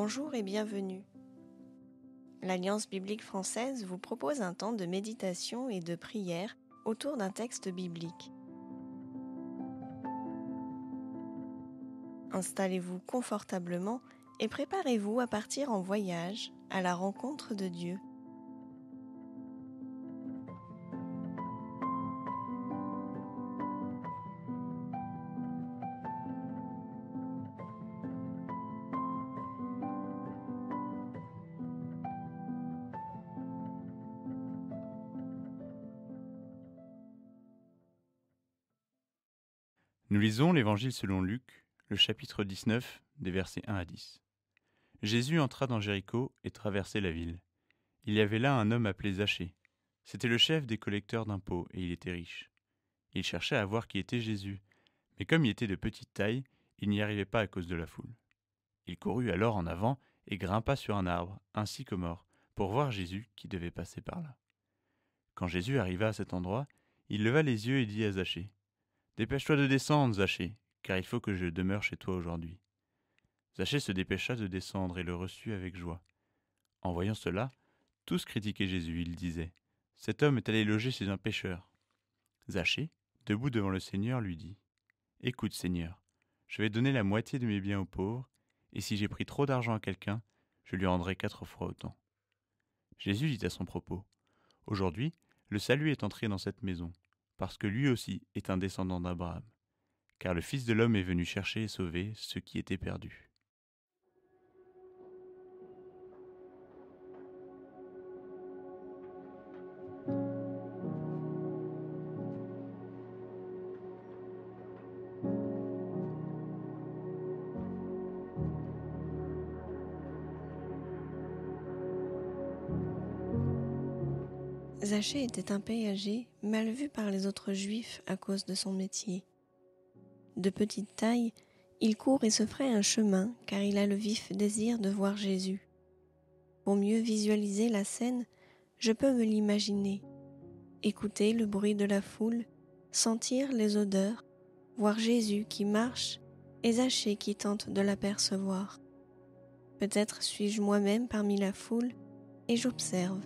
Bonjour et bienvenue. L'Alliance biblique française vous propose un temps de méditation et de prière autour d'un texte biblique. Installez-vous confortablement et préparez-vous à partir en voyage à la rencontre de Dieu. Nous lisons l'Évangile selon Luc, le chapitre 19, des versets 1 à 10. Jésus entra dans Jéricho et traversait la ville. Il y avait là un homme appelé Zachée. C'était le chef des collecteurs d'impôts et il était riche. Il cherchait à voir qui était Jésus, mais comme il était de petite taille, il n'y arrivait pas à cause de la foule. Il courut alors en avant et grimpa sur un arbre, un sycomore, pour voir Jésus qui devait passer par là. Quand Jésus arriva à cet endroit, il leva les yeux et dit à Zachée : « Dépêche-toi de descendre, Zachée, car il faut que je demeure chez toi aujourd'hui. » Zachée se dépêcha de descendre et le reçut avec joie. En voyant cela, tous critiquaient Jésus. Ils disaient : « Cet homme est allé loger chez un pécheur. » Zachée, debout devant le Seigneur, lui dit : « Écoute, Seigneur, je vais donner la moitié de mes biens aux pauvres, et si j'ai pris trop d'argent à quelqu'un, je lui rendrai 4 fois autant. » Jésus dit à son propos : « Aujourd'hui, le salut est entré dans cette maison, parce que lui aussi est un descendant d'Abraham. Car le Fils de l'homme est venu chercher et sauver ceux qui étaient perdus. » Zachée était un péager mal vu par les autres Juifs à cause de son métier. De petite taille, il court et se fraye un chemin car il a le vif désir de voir Jésus. Pour mieux visualiser la scène, je peux me l'imaginer. Écouter le bruit de la foule, sentir les odeurs, voir Jésus qui marche et Zachée qui tente de l'apercevoir. Peut-être suis-je moi-même parmi la foule et j'observe.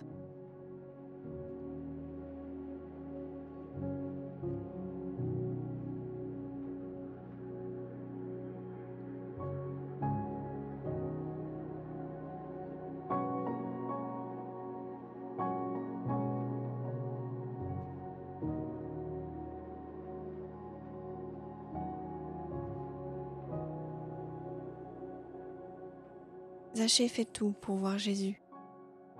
Zachée fait tout pour voir Jésus.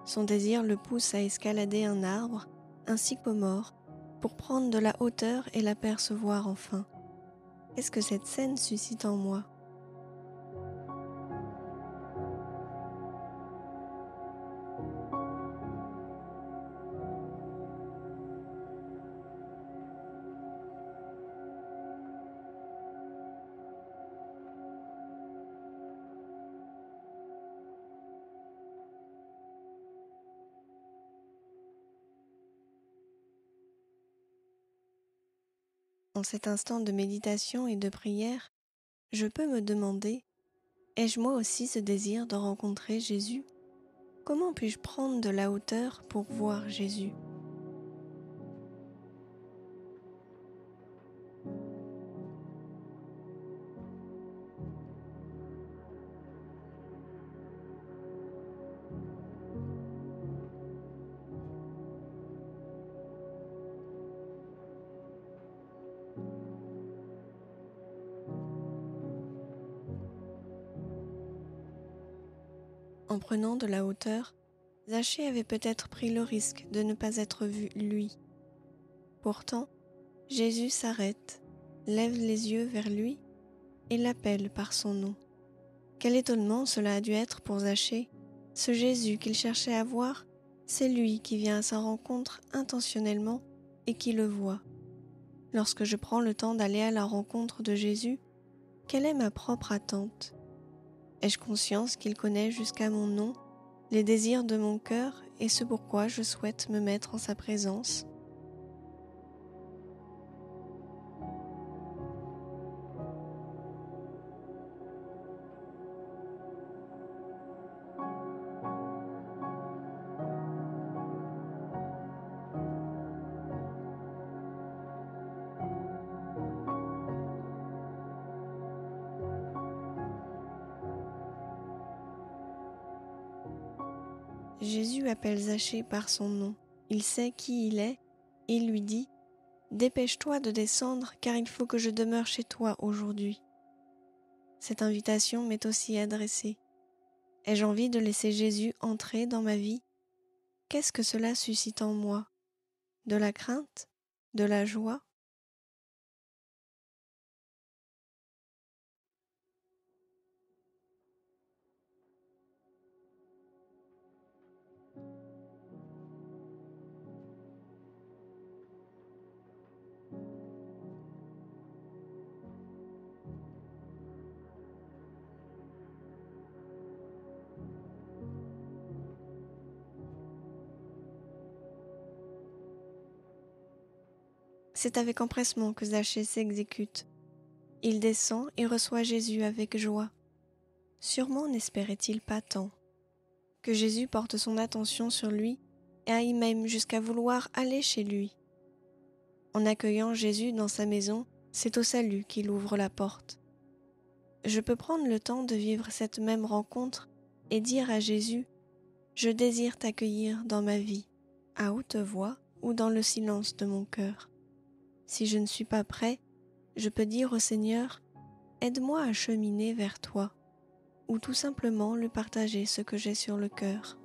Son désir le pousse à escalader un arbre, un sycomore, pour prendre de la hauteur et l'apercevoir enfin. Qu'est-ce que cette scène suscite en moi ? En cet instant de méditation et de prière, je peux me demander : ai-je moi aussi ce désir de rencontrer Jésus ? Comment puis-je prendre de la hauteur pour voir Jésus ? En prenant de la hauteur, Zachée avait peut-être pris le risque de ne pas être vu lui. Pourtant, Jésus s'arrête, lève les yeux vers lui et l'appelle par son nom. Quel étonnement cela a dû être pour Zachée. Ce Jésus qu'il cherchait à voir, c'est lui qui vient à sa rencontre intentionnellement et qui le voit. Lorsque je prends le temps d'aller à la rencontre de Jésus, quelle est ma propre attente ? Ai-je conscience qu'il connaît jusqu'à mon nom les désirs de mon cœur et ce pourquoi je souhaite me mettre en sa présence ? Jésus appelle Zachée par son nom. Il sait qui il est et lui dit « Dépêche-toi de descendre car il faut que je demeure chez toi aujourd'hui. » Cette invitation m'est aussi adressée. Ai-je envie de laisser Jésus entrer dans ma vie? Qu'est-ce que cela suscite en moi? De la crainte? De la joie? C'est avec empressement que Zachée s'exécute. Il descend et reçoit Jésus avec joie. Sûrement n'espérait-il pas tant. Que Jésus porte son attention sur lui et aille même jusqu'à vouloir aller chez lui. En accueillant Jésus dans sa maison, c'est au salut qu'il ouvre la porte. Je peux prendre le temps de vivre cette même rencontre et dire à Jésus « Je désire t'accueillir dans ma vie, à haute voix ou dans le silence de mon cœur. » Si je ne suis pas prêt, je peux dire au Seigneur « Aide-moi à cheminer vers toi » ou tout simplement lui partager ce que j'ai sur le cœur.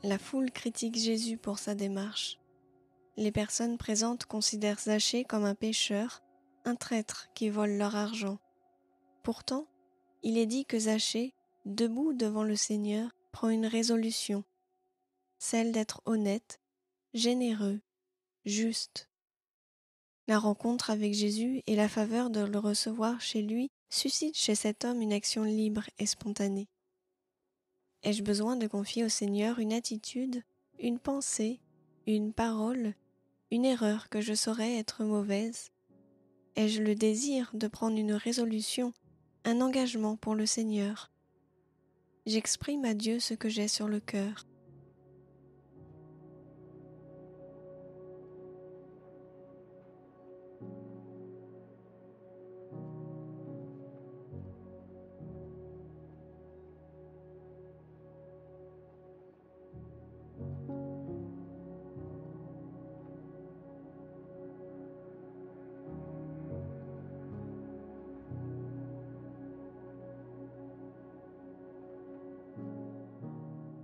La foule critique Jésus pour sa démarche. Les personnes présentes considèrent Zachée comme un pécheur, un traître qui vole leur argent. Pourtant, il est dit que Zachée, debout devant le Seigneur, prend une résolution, celle d'être honnête, généreux, juste. La rencontre avec Jésus et la faveur de le recevoir chez lui suscitent chez cet homme une action libre et spontanée. Ai-je besoin de confier au Seigneur une attitude, une pensée, une parole, une erreur que je saurais être mauvaise? Ai-je le désir de prendre une résolution, un engagement pour le Seigneur? J'exprime à Dieu ce que j'ai sur le cœur.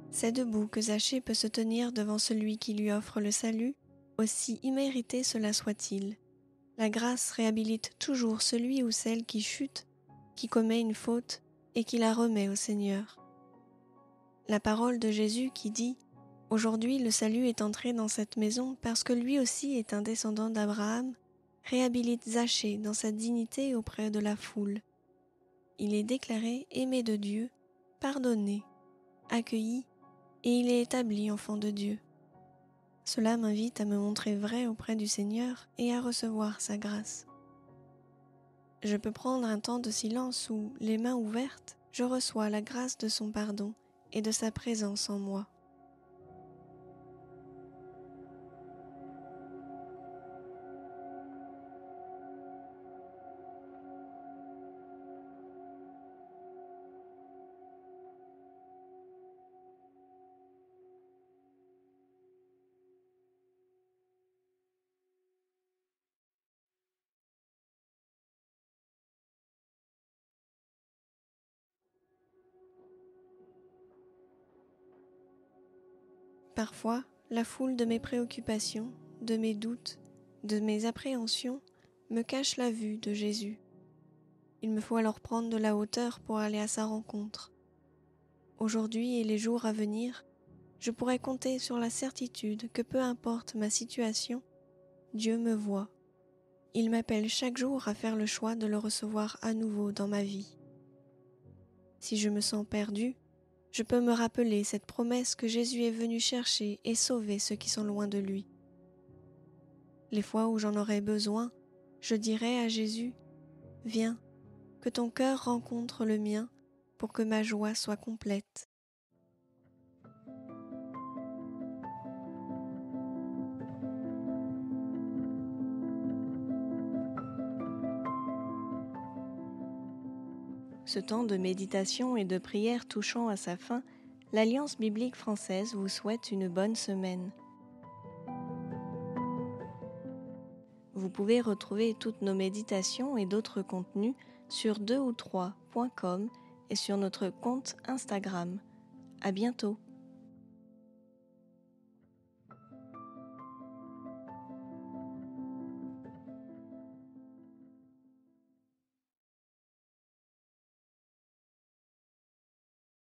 C'est debout que Zachée peut se tenir devant celui qui lui offre le salut, aussi immérité cela soit-il. La grâce réhabilite toujours celui ou celle qui chute, qui commet une faute et qui la remet au Seigneur. La parole de Jésus qui dit « Aujourd'hui le salut est entré dans cette maison parce que lui aussi est un descendant d'Abraham » réhabilite Zachée dans sa dignité auprès de la foule. Il est déclaré aimé de Dieu, pardonné, accueilli et il est établi enfant de Dieu. Cela m'invite à me montrer vrai auprès du Seigneur et à recevoir sa grâce. Je peux prendre un temps de silence où, les mains ouvertes, je reçois la grâce de son pardon et de sa présence en moi. Parfois, la foule de mes préoccupations, de mes doutes, de mes appréhensions me cache la vue de Jésus. Il me faut alors prendre de la hauteur pour aller à sa rencontre. Aujourd'hui et les jours à venir, je pourrais compter sur la certitude que peu importe ma situation, Dieu me voit. Il m'appelle chaque jour à faire le choix de le recevoir à nouveau dans ma vie. Si je me sens perdue, je peux me rappeler cette promesse que Jésus est venu chercher et sauver ceux qui sont loin de lui. Les fois où j'en aurai besoin, je dirai à Jésus, « Viens, que ton cœur rencontre le mien pour que ma joie soit complète. » Ce temps de méditation et de prière touchant à sa fin, l'Alliance biblique française vous souhaite une bonne semaine. Vous pouvez retrouver toutes nos méditations et d'autres contenus sur 2ou3.com et sur notre compte Instagram. À bientôt.